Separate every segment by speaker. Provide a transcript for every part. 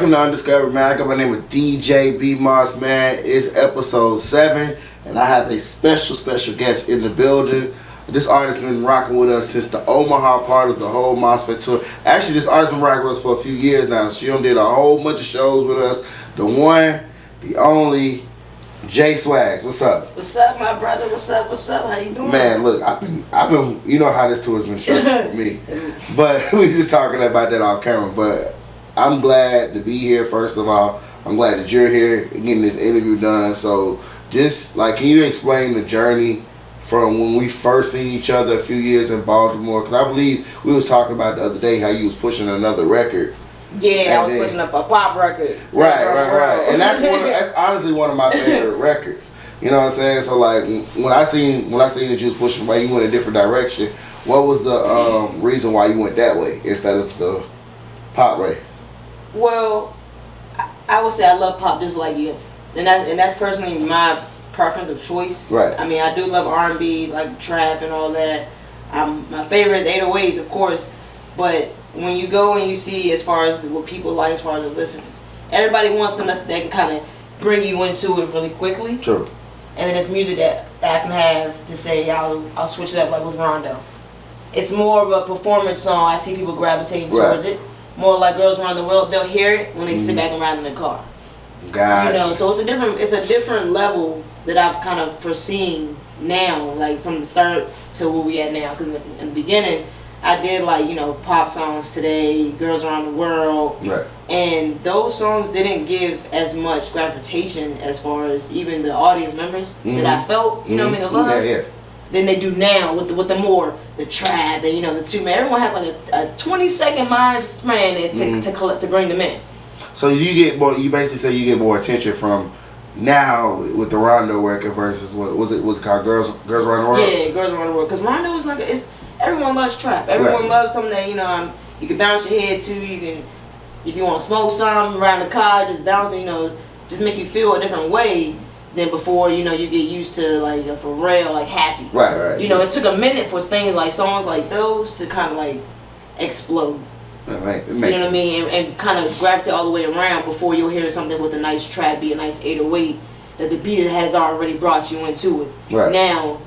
Speaker 1: Welcome to Undiscovered, man. I got my name with DJ B Moss, man. It's episode 7, and I have a special guest in the building. This artist been rocking with us since the Omaha part of the whole MOSFET tour. Actually, this artist been rocking with us for a few years now. She did a whole bunch of shows with us. The one, the only, SWAGGZ. What's up?
Speaker 2: What's up, my brother? What's up? How you doing?
Speaker 1: Man, look, I've been, you know how this tour's been stressful for me. But we just talking about that off camera. But I'm glad to be here, first of all. I'm glad that you're here and getting this interview done. So just, like, can you explain the journey from when we first seen each other a few years in Baltimore? Because I believe we was talking about the other day how you was pushing another record.
Speaker 2: Yeah, I was pushing up a pop record.
Speaker 1: Right. And that's honestly one of my favorite records. You know what I'm saying? So like when I seen that you was pushing away, you went a different direction. What was the reason why you went that way instead of the pop way?
Speaker 2: Well, I would say I love pop just like you, and that's personally my preference of choice.
Speaker 1: Right.
Speaker 2: I mean, I do love R&B, like trap and all that. My favorite is 808s, of course, but when you go and you see as far as what people like, as far as the listeners, everybody wants something that can kind of bring you into it really quickly.
Speaker 1: True.
Speaker 2: And then it's music that I can have to say I'll switch it up, like with Rondo. It's more of a performance song. I see people gravitating towards it. More like Girls Around the World, they'll hear it when they sit back and ride in the car.
Speaker 1: Gotcha.
Speaker 2: You know, so it's a different level that I've kind of foreseen now, like from the start to where we at now. Because in the beginning, I did like, you know, pop songs today, Girls Around the World.
Speaker 1: Right.
Speaker 2: And those songs didn't give as much gravitation as far as even the audience members that I felt, you know what I mean, the love.
Speaker 1: Yeah.
Speaker 2: Than they do now with the trap and, you know, the two man. Everyone has like a 20-second mind span to bring them in.
Speaker 1: So you basically say you get more attention from now with the Rondo record versus what was it called, Girls Around the World?
Speaker 2: Yeah, Girls Around the World. Because Rondo is like everyone loves trap. Everyone loves something that, you know, you can bounce your head to. You can, if you want to smoke something around the car, just bounce it, you know, just make you feel a different way than before, you know, you get used to like a Pharrell, like happy.
Speaker 1: Right.
Speaker 2: You know, it took a minute for things like songs like those to kind of like explode.
Speaker 1: It makes
Speaker 2: you know what I mean? And kind of gravitate all the way around before you'll hear something with a nice trap beat, a nice 808 that the beat has already brought you into it.
Speaker 1: Right.
Speaker 2: Now,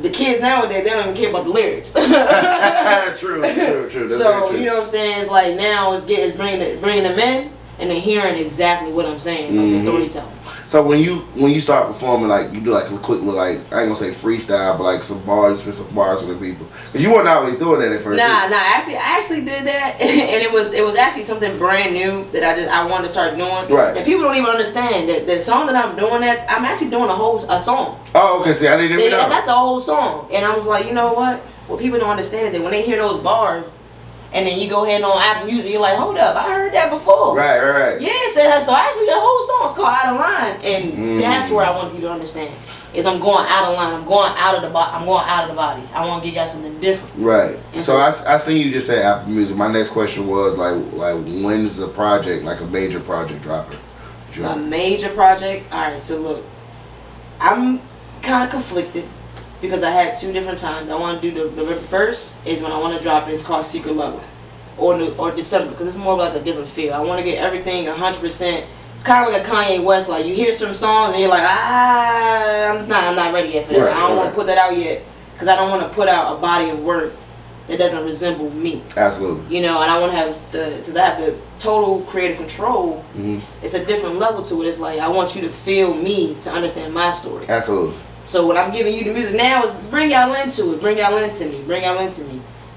Speaker 2: the kids nowadays, they don't even care about the lyrics.
Speaker 1: True. That's
Speaker 2: so,
Speaker 1: true.
Speaker 2: you know what I'm saying? It's like now it's bringing them in and then hearing exactly what I'm saying, like the storytelling.
Speaker 1: So when you start performing, like you do like a quick little, like I ain't gonna say freestyle, but like some bars, spit some bars for the people, because you weren't always doing that at first.
Speaker 2: Nah. I actually did that, and it was actually something brand new that I wanted to start doing.
Speaker 1: Right.
Speaker 2: And people don't even understand that the song that I'm doing I'm actually doing a song.
Speaker 1: Oh, okay. See, I didn't even know.
Speaker 2: That's a whole song, and I was like, you know what? What people don't understand is that when they hear those bars. And then you go ahead on Apple Music, you're like, hold up, I heard that before. Right. Yeah, so actually the whole song's called Out of Line, and that's where I want people to understand. Is I'm going out of line, I'm going out of the body. I want to give you guys something different. Right.
Speaker 1: And so I seen you just say Apple Music. My next question was like when's the project, like a major project dropping?
Speaker 2: A major project? Alright, so look, I'm kind of conflicted. Because I had 2 different times. I want to do the November 1st is when I want to drop it. It's called Secret Lover. Or December, because it's more of like a different feel. I want to get everything 100%. It's kind of like a Kanye West. Like you hear some songs and you're like, I'm not ready yet for that. I don't want to put that out yet. Because I don't want to put out a body of work that doesn't resemble me.
Speaker 1: Absolutely.
Speaker 2: You know, and I want to have since I have the total creative control, it's a different level to it. It's like I want you to feel me to understand my story.
Speaker 1: Absolutely.
Speaker 2: So what I'm giving you the music now is bring y'all into it, bring y'all into me,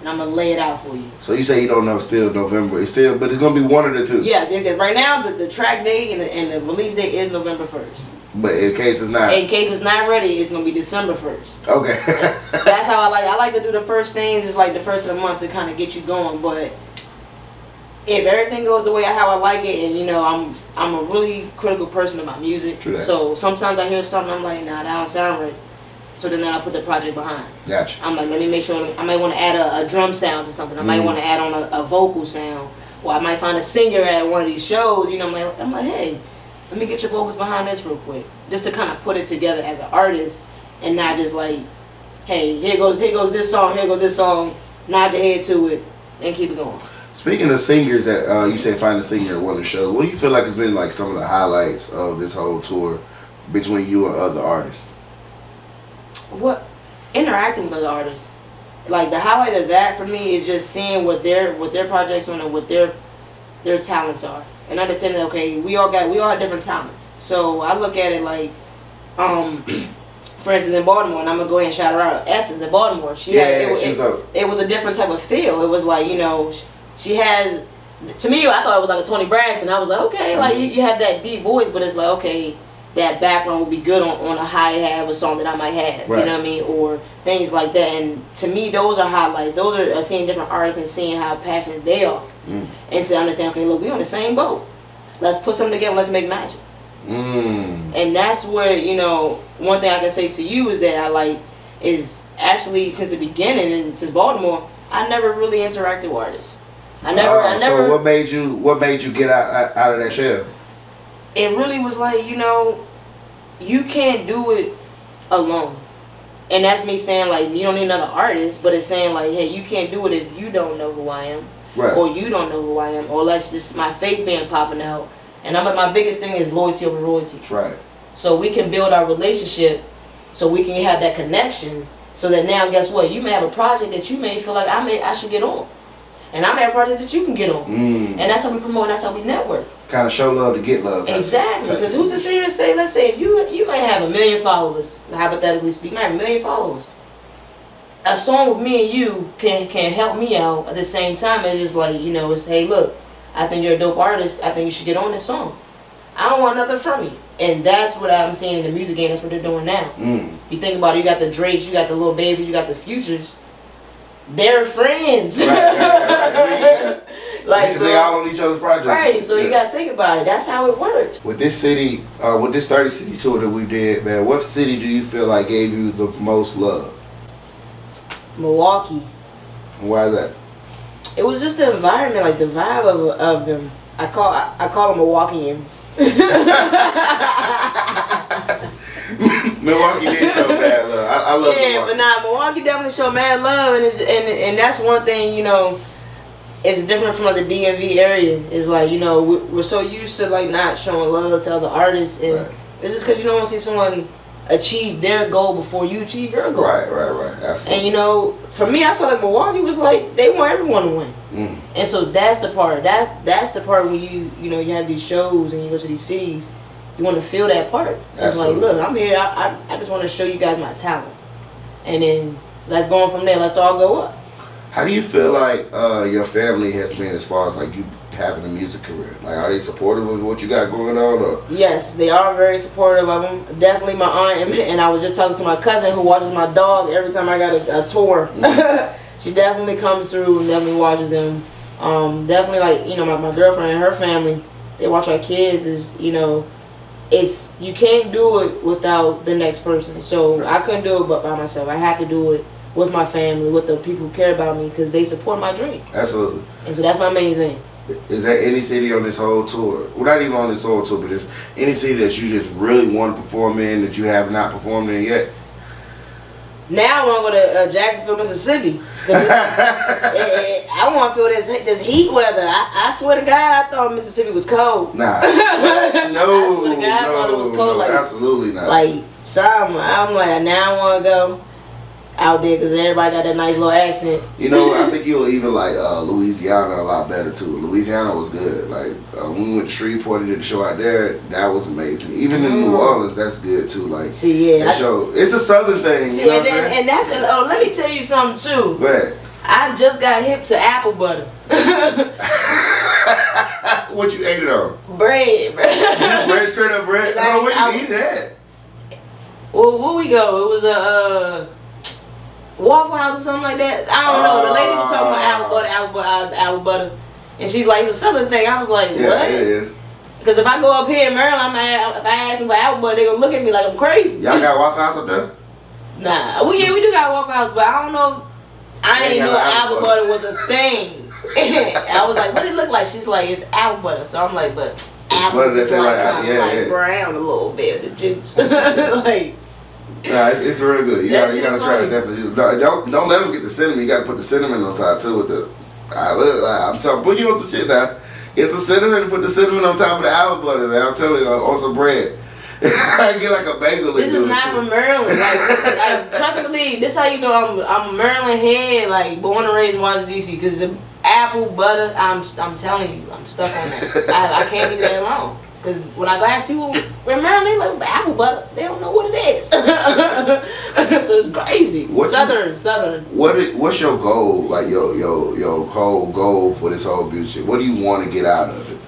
Speaker 2: and I'm gonna lay it out for you.
Speaker 1: So you say you don't know still November, but it's gonna be one of the 2.
Speaker 2: Yes. Right now the track date and the release date is November 1st.
Speaker 1: But in case it's not.
Speaker 2: In case it's not ready, it's gonna be December 1st.
Speaker 1: Okay.
Speaker 2: That's how I like to do the first things. It's like the first of the month to kind of get you going, but. If everything goes the way how I like it, and you know I'm a really critical person about music, so sometimes I hear something I'm like, nah, that don't sound right. So then I put the project behind.
Speaker 1: Gotcha.
Speaker 2: I'm like, let me make sure. I might want to add a drum sound to something. I might want to add on a vocal sound, or I might find a singer at one of these shows. You know, I'm like, hey, let me get your vocals behind this real quick, just to kind of put it together as an artist, and not just like, hey, here goes this song, nod your head to it, and keep it going.
Speaker 1: Speaking of singers, that you said find a singer at one of the shows. What do you feel like has been like some of the highlights of this whole tour between you and other artists?
Speaker 2: What interacting with other artists, like the highlight of that for me is just seeing what their projects on and what their talents are, and understanding that okay, we all have different talents. So I look at it like, for instance, in Baltimore, and I'm gonna go ahead and shout her out. Essence in Baltimore, it was a different type of feel. It was like, you know, she has, to me, I thought it was like a Toni Braxton. I was like, okay, like you have that deep voice, but it's like, okay, that background would be good on a hi-hat of a song that I might have, right. You know what I mean, or things like that. And to me, those are highlights. Those are seeing different artists and seeing how passionate they are, and to understand, okay, look, we on the same boat. Let's put something together. Let's make magic. And that's where, you know, one thing I can say to you is that I like is actually since the beginning and since Baltimore, I never really interacted with artists. I never.
Speaker 1: So what made you get out of that shell?
Speaker 2: It really was like, you know, you can't do it alone. And that's me saying like you don't need another artist, but it's saying like, hey, you can't do it if you don't know who I am, right. Or you don't know who I am, or let's just my face being popping out. And my biggest thing is loyalty over royalty. Right. So we can build our relationship, so we can have that connection. So that now, guess what? You may have a project that you may feel like I should get on, and I may have a project that you can get on, and that's how we promote. And that's how we network. Kind of show love to get love. Exactly. Because who's to sit here and say, let's say if you might have 1 million followers, hypothetically speaking, you might have 1 million followers. A song with me and you can help me out at the same time. It's just like, you know, it's hey, look. I think you're a dope artist. I think you should get on this song. I don't want nothing from you. And that's what I'm seeing in the music game. That's what they're doing now. You think about it, you got the Drakes, you got the Lil Babies, you got the Futures. They're friends. Right.
Speaker 1: Like so, they all on each other's projects.
Speaker 2: Right, so you got to think about it. That's how it works.
Speaker 1: With this city, with this 30 city tour that we did, man, what city do you feel like gave you the most love?
Speaker 2: Milwaukee.
Speaker 1: Why is that?
Speaker 2: It was just the environment, like the vibe of them. I call them Milwaukeeans.
Speaker 1: Milwaukee did show mad love. I love Milwaukee.
Speaker 2: Yeah, but Milwaukee definitely showed mad love, and that's one thing, you know, it's different from like the DMV area. It's like, you know, we're so used to like not showing love to other artists, and right. It's just because you don't want to see someone achieve their goal before you achieve your goal. Right, absolutely. And you know, for me, I feel like Milwaukee was like they want everyone to win, and so that's the part. That's the part when you know you have these shows and you go to these cities, you want to feel that part. It's like, look, I'm here. I just want to show you guys my talent, and then let's go on from there. Let's all go up.
Speaker 1: How do you feel like your family has been as far as like you having a music career? Like, are they supportive of what you got going on? Or?
Speaker 2: Yes, they are very supportive of them. Definitely my aunt, and I was just talking to my cousin who watches my dog every time I got a tour. She definitely comes through and definitely watches them. Definitely, like, you know, my girlfriend and her family, they watch our kids. Is, you know, it's, you can't do it without the next person. So right. I couldn't do it but by myself. I have to do it with my family, with the people who care about me, because they support my dream. Absolutely. And so that's my main thing.
Speaker 1: Is there any city on this whole tour, well, not even on this whole tour, but just any city that you just really want to perform in that you have not performed in yet?
Speaker 2: Now I want to go to Jacksonville, Mississippi. I want to feel this heat weather. I swear to God, I thought Mississippi was cold.
Speaker 1: Nah. No.
Speaker 2: I swear to God, I thought it was cold.
Speaker 1: No, like, absolutely not.
Speaker 2: Like summer. I'm like, now I want to go out there because everybody got that nice little accent.
Speaker 1: You know, I think you'll even like Louisiana a lot better too. Louisiana was good. Like when we went to Shreveport and did the show out there, that was amazing. Even in New Orleans, that's good too. Like, see, yeah, that show, it's a southern thing. See, you know what I'm saying?
Speaker 2: And that's let me tell you something too.
Speaker 1: Go ahead.
Speaker 2: I just got hip to apple butter.
Speaker 1: What you ate it on?
Speaker 2: Bread.
Speaker 1: Just bread, straight up bread.
Speaker 2: Like,
Speaker 1: oh, where you eat that?
Speaker 2: Well, where we go? It was a Waffle House or something like that. I don't know. The lady was talking about apple butter, and she's like, it's a southern thing. I was like, what?
Speaker 1: Yeah, it is.
Speaker 2: Because if I go up here in Maryland, if I ask them for apple butter, they gonna look at me like I'm crazy.
Speaker 1: Y'all got Waffle House up there?
Speaker 2: Nah, we do got Waffle House, but I don't know. I ain't know apple butter was a thing. I was like, what it look like? She's like, it's apple butter. So I'm like, but apple is like brown a little bit, the juice. Like.
Speaker 1: Nah, it's real good. You gotta try it definitely. Don't let them get the cinnamon. You gotta put the cinnamon on top too with the I'm talking. Put you on some shit now. Get some cinnamon. Put the cinnamon on top of the almond butter, man. I'm telling you, on some bread. I get like a bagel.
Speaker 2: This is not from Maryland. Like, trust and believe. This how you know I'm a Maryland head. Like, born and raised in Washington D.C. Because the apple butter, I'm telling you, I'm stuck on that. I can't leave that alone. Because when I go ask people where Maryland, they like apple butter. They don't know what it is. So it's crazy. Southern.
Speaker 1: What's your goal? Like your whole goal for this whole music? What do you want to get out of it?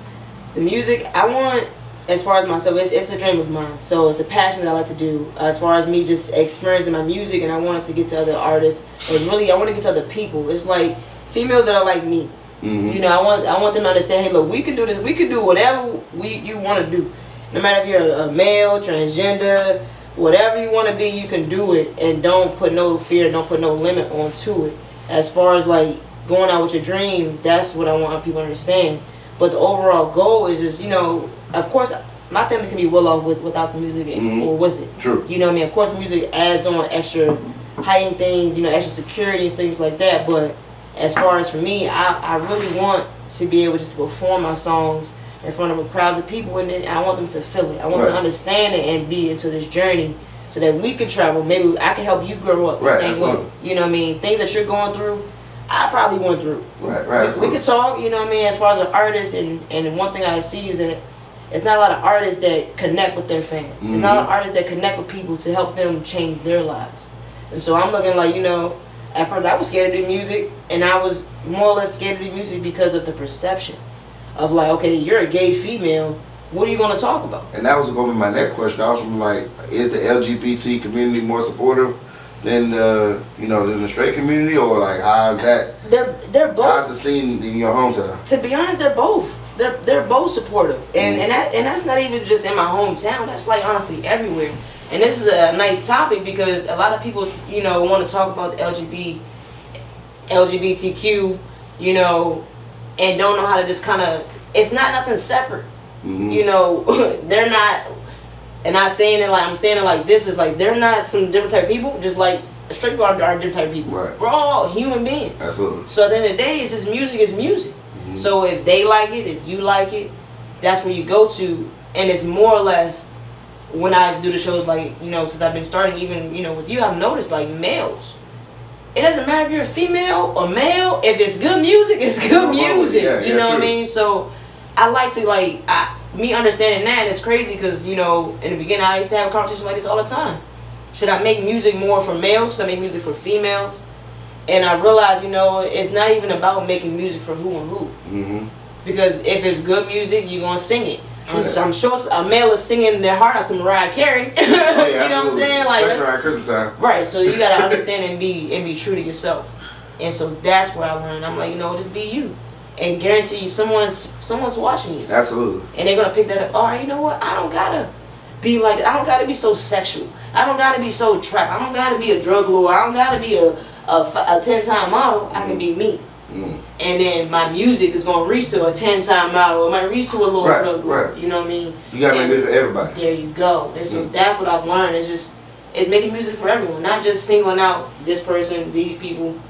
Speaker 2: The music I want. As far as myself, it's a dream of mine. So it's a passion that I like to do. As far as me just experiencing my music, and I wanted to get to other artists. And really, I want to get to other people. It's like females that are like me. Mm-hmm. You know, I want them to understand. Hey, look, we can do this. We can do whatever you want to do. No matter if you're a male, transgender, whatever you want to be, you can do it. And don't put no fear, don't put no limit onto it. As far as like going out with your dream, that's what I want people to understand. But the overall goal is just, you know, of course, my family can be well off without the music or with it.
Speaker 1: True.
Speaker 2: You know what I mean? Of course, the music adds on extra high-end things, you know, extra security and things like that. But as far as for me, I really want to be able just to perform my songs in front of a crowd of people, and I want them to feel it. I want them to understand it and be into this journey so that we can travel. Maybe I can help you grow up the same way. You know what I mean? Things that you're going through, I probably went through. We could talk, you know what I mean, as far as an artist, and one thing I see is that it's not a lot of artists that connect with their fans. Mm-hmm. There's not a lot of artists that connect with people to help them change their lives. And so I'm looking like, you know, at first I was scared to do music, and I was more or less scared to do music because of the perception of like, okay, you're a gay female, what are you going to talk about? And that was going to be my next question. I was from like, is the LGBT community more supportive than the, you know, than the straight community, or like how is that? They're both. How's the scene in your hometown? To be honest, they're both. They're both supportive, and that's not even just in my hometown. That's like honestly everywhere. And this is a nice topic because a lot of people, you know, want to talk about the LGBTQ, you know, and don't know how to just kind of. It's not nothing separate. Mm-hmm. You know, they're not. And I'm saying it like this is like they're not some different type of people. Just like straight people are different type of people. Right. We're all human beings. Absolutely. So at the end of the day, it's just music is music. Mm-hmm. So if they like it, if you like it, that's where you go to. And it's more or less when I do the shows, like, you know, since I've been starting, even, you know, with you, I've noticed like males. It doesn't matter if you're a female or male. If it's good music, it's good music. You know what I mean? So I like to me understanding that, and it's crazy because, you know, in the beginning I used to have a conversation like this all the time. Should I make music more for males? Should I make music for females? And I realized, you know, it's not even about making music for who and who. Mm-hmm. Because if it's good music, you're going to sing it. I'm sure a male is singing their heart out to Mariah Carey. You know what I'm saying? Like, around Christmas time. Right, so you got to understand and be true to yourself. And so that's where I learned. I'm like, you know, just be you. And guarantee you someone's watching you. Absolutely. And they're going to pick that up. All right, you know what? I don't got to be like, I don't got to be so sexual. I don't got to be so trapped. I don't got to be a drug lord. I don't got to be a 10-time model. I can be me. Mm. And then my music is going to reach to a 10-time model. It might reach to a little drug lord. You know what I mean? You got to make music for everybody. There you go. And so that's what I've learned. It's making music for everyone. Not just singling out this person, these people.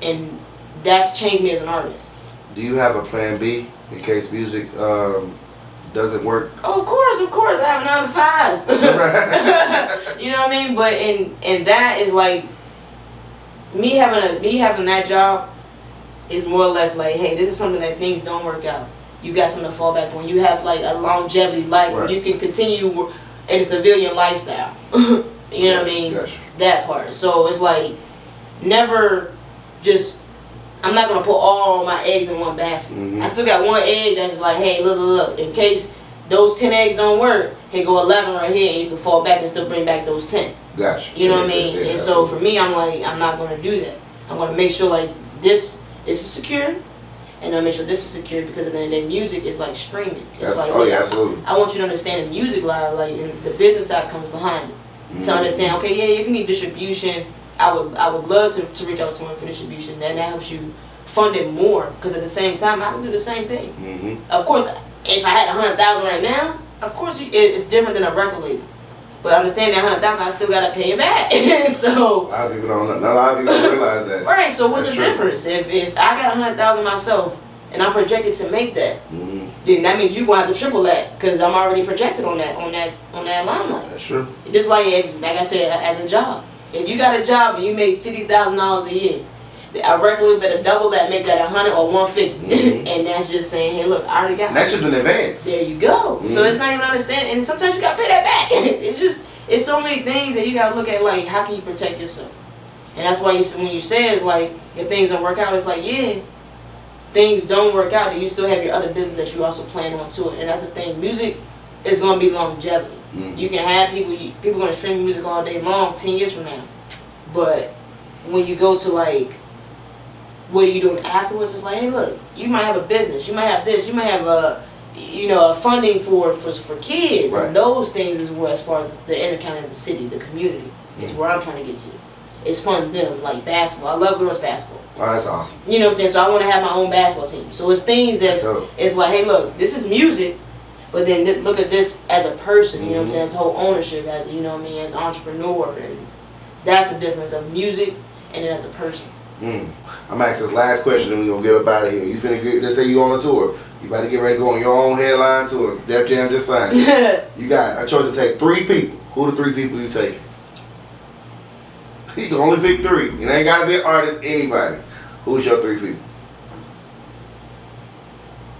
Speaker 2: And that's changed me as an artist. Do you have a plan B in case music doesn't work? Oh, of course. I have a 9 to 5. You know what I mean? But and that is like me having that job is more or less like, hey, this is something that things don't work out. You got something to fall back on. You have like a longevity life where you can continue in a civilian lifestyle. You know what I mean? Gotcha. That part. So it's like never just. I'm not gonna put all my eggs in one basket. Mm-hmm. I still got one egg that's just like, hey, look. In case those 10 eggs don't work, here go 11 right here, and you can fall back and still bring back those 10. Gotcha. You know what I mean? And so for me, I'm like, I'm not gonna do that. I'm gonna make sure like this is secure, and I make sure this is secure because of the music is like streaming. It's like, absolutely. I want you to understand the music live, like and the business side comes behind it. Mm-hmm. To understand, okay, yeah, if you need distribution. I would love to reach out to someone for distribution. Then that helps you fund it more. Because at the same time, I can do the same thing. Mm-hmm. Of course, if I had 100,000 right now, of course it's different than a record label. But understand that 100,000, I still gotta pay it back. So
Speaker 1: a lot of people don't. Not a lot of people don't realize that.
Speaker 2: right. So what's
Speaker 1: That's
Speaker 2: the
Speaker 1: true.
Speaker 2: difference? If I got 100,000 myself and I'm projected to make that,
Speaker 1: Mm-hmm.
Speaker 2: then that means you gonna have to triple that because I'm already projected on that limelight.
Speaker 1: That's true.
Speaker 2: Just like I said, as a job. If you got a job and you make $50,000 a year, a regular better double that, make that 100 or 150,
Speaker 1: Mm-hmm.
Speaker 2: and that's just saying, hey, look, I already got.
Speaker 1: And that's just an advance.
Speaker 2: There you go.
Speaker 1: Mm-hmm.
Speaker 2: So it's not even understanding, and sometimes you gotta pay that back. It's so many things that you gotta look at. Like, how can you protect yourself? And that's why when you say it's like if things don't work out, it's like things don't work out, and you still have your other business that you also plan on to it. And that's the thing. Music is gonna be longevity.
Speaker 1: Mm-hmm.
Speaker 2: You can have people gonna stream music all day long, 10 years from now. But when you go to like, what are you doing afterwards? It's like, hey, look, you might have a business, you might have this, you might have a funding for kids,
Speaker 1: right.
Speaker 2: And those things is where, as far as the inner county of the city, the community, is where I'm trying to get to. It's fund them, like basketball. I love girls basketball.
Speaker 1: Oh, that's awesome.
Speaker 2: You know what I'm saying? So I want to have my own basketball team. So it's things that it's like, hey, look, this is music, but then look at this as a person. You know what I'm saying? As whole ownership, as as an entrepreneur, and that's the difference of music and then as a person.
Speaker 1: I'm gonna ask this last question and we're gonna get up out of here. You finna get, let's say you on a tour. You about to get ready to go on your own headline tour. Def Jam just signed you. You got a choice to take 3 people. Who are the 3 people you taking? You can only pick 3. It ain't gotta be an artist, anybody. Who's your 3 people?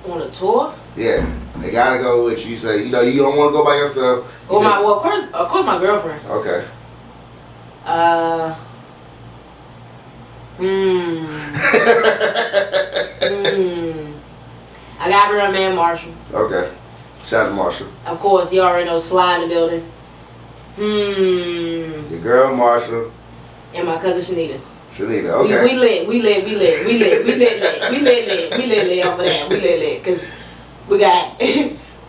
Speaker 2: On a tour?
Speaker 1: Yeah. They gotta go with you. You say, you don't wanna go by yourself.
Speaker 2: Well, of course my girlfriend.
Speaker 1: Okay.
Speaker 2: I got to bring my man Marshall.
Speaker 1: Okay. Shout out to Marshall.
Speaker 2: Of course, you already know Sly in the building.
Speaker 1: Your girl Marshall.
Speaker 2: And my cousin Shanita.
Speaker 1: Shanita, okay.
Speaker 2: We lit off of that. We lit. Because we got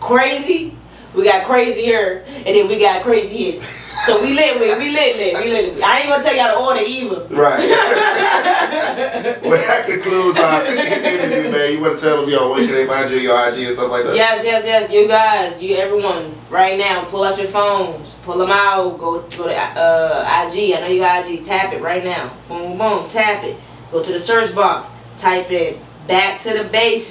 Speaker 2: crazy, we got crazier, and then we got craziest. So we lit. I ain't gonna tell y'all the order either.
Speaker 1: Right. Well, that concludes our interview, man. You want to tell them, where can they find you, your IG and stuff like that?
Speaker 2: Yes. You guys, everyone, right now, pull out your phones, pull them out, go to IG. I know you got IG. Tap it right now. Boom, boom, tap it. Go to the search box. Type in "Back to the Basics."